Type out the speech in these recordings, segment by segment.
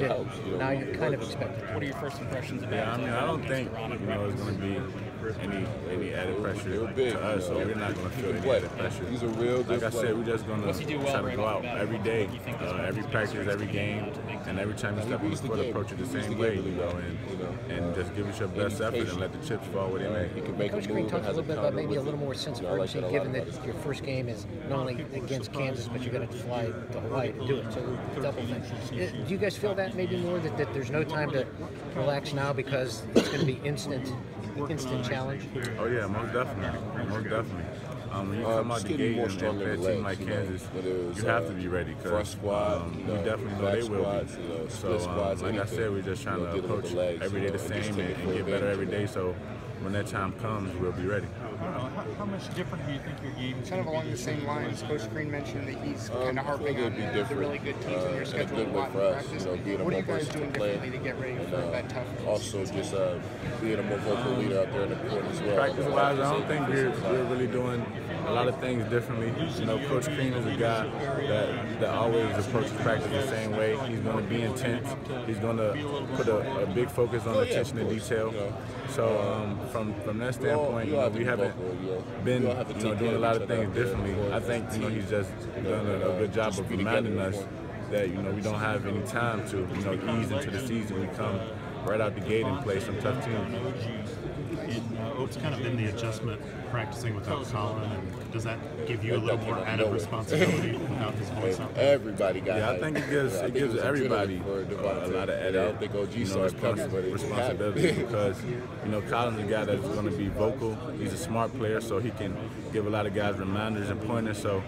did. Now you're kind of expected. What are your first impressions about? Yeah, I mean, I don't think it's going to be any added pressure to us, so we're not going to feel any added pressure. He's a real good Like I said, we're just going to try to go out every day, every practice, every game, and every time you step on the court, approach it the same way, and just give it your best effort and let the chips fall where they may. Coach Green talked a little bit about maybe a little more sense of urgency, given that your first game is not only against Kansas, but you're going to fly to Hawaii to do it. So double thing. Do you guys feel that maybe more that there's no time to relax now because it's going to be instant challenge? Oh yeah, most definitely, most definitely. When you come out the gate and play a team like Kansas, you have to be ready because you definitely know they will be. So like I said, we're just trying to approach every day the same and get better every day. So when that time comes, we'll be ready. How much different do you think your game is? Kind of along the same lines, Coach Green mentioned that he's kind of harping on the really good teams in your schedule a lot in practice. What are you guys doing differently to get ready for that tough? Also, just being a more vocal leader out there in the court as well. Practice-wise, I don't think we're really doing a lot of things differently. Coach Green is a guy that always approaches practice the same way. He's going to be intense. He's going to put a big focus on attention to detail. So from that standpoint, we haven't been doing a lot of things differently. I think he's just done a good job of reminding us that we don't have any time to ease into the season. We come right out the gate and play some tough teams. What's kind of been the adjustment practicing without Colin, and does that give you a little more added responsibility without his voice out there? Everybody got I think it gives everybody a lot of added responsibility because Colin's a guy that's going to be vocal. He's a smart player, so he can give a lot of guys reminders and pointers. So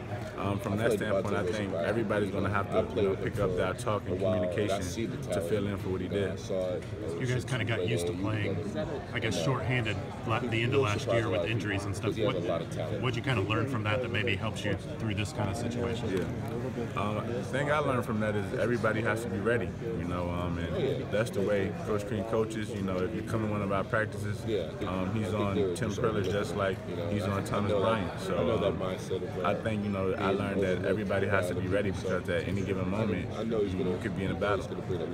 from that standpoint, I think everybody's going to have to pick up that talk and communication to fill in for what he did. You guys kind of got used to playing, I guess, shorthanded the end of last year with injuries and stuff. What'd you kind of learn from that maybe helps you through this kind of situation? Yeah. The thing I learned from that is everybody has to be ready, and that's the way Coach Green coaches. If you come to one of our practices, he's on Tim Perlis just like he's on Thomas Bryant. So I think, I learned that everybody has to be ready because at any given moment, you could be in a battle.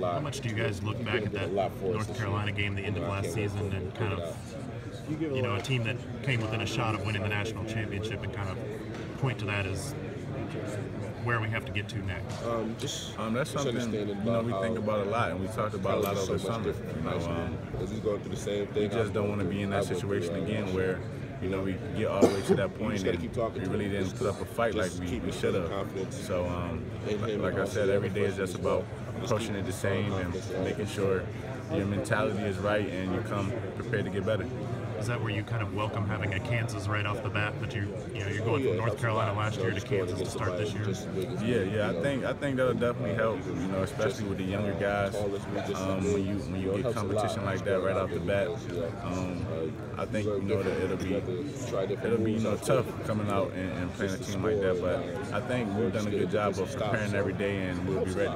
How much do you guys look back at that North Carolina game, the end of last season, and kind of, a team that came within a shot of winning the national championship and kind of point to that as where we have to get to next? That's something we think about a lot, and we talked about a lot over the summer. We just don't want to be in that situation again where we get all the way to that point and we really didn't put up a fight like we should have. So, like I said, every day is just about approaching it the same and making sure your mentality is right and you come prepared to get better. Is that where you kind of welcome having a Kansas right off the bat? That you're going from North Carolina last year to Kansas to start this year. Yeah. I think that'll definitely help. Especially with the younger guys. When you get competition like that right off the bat, I think that it'll be tough coming out and playing a team like that. But I think we've done a good job of preparing every day, and we'll be ready.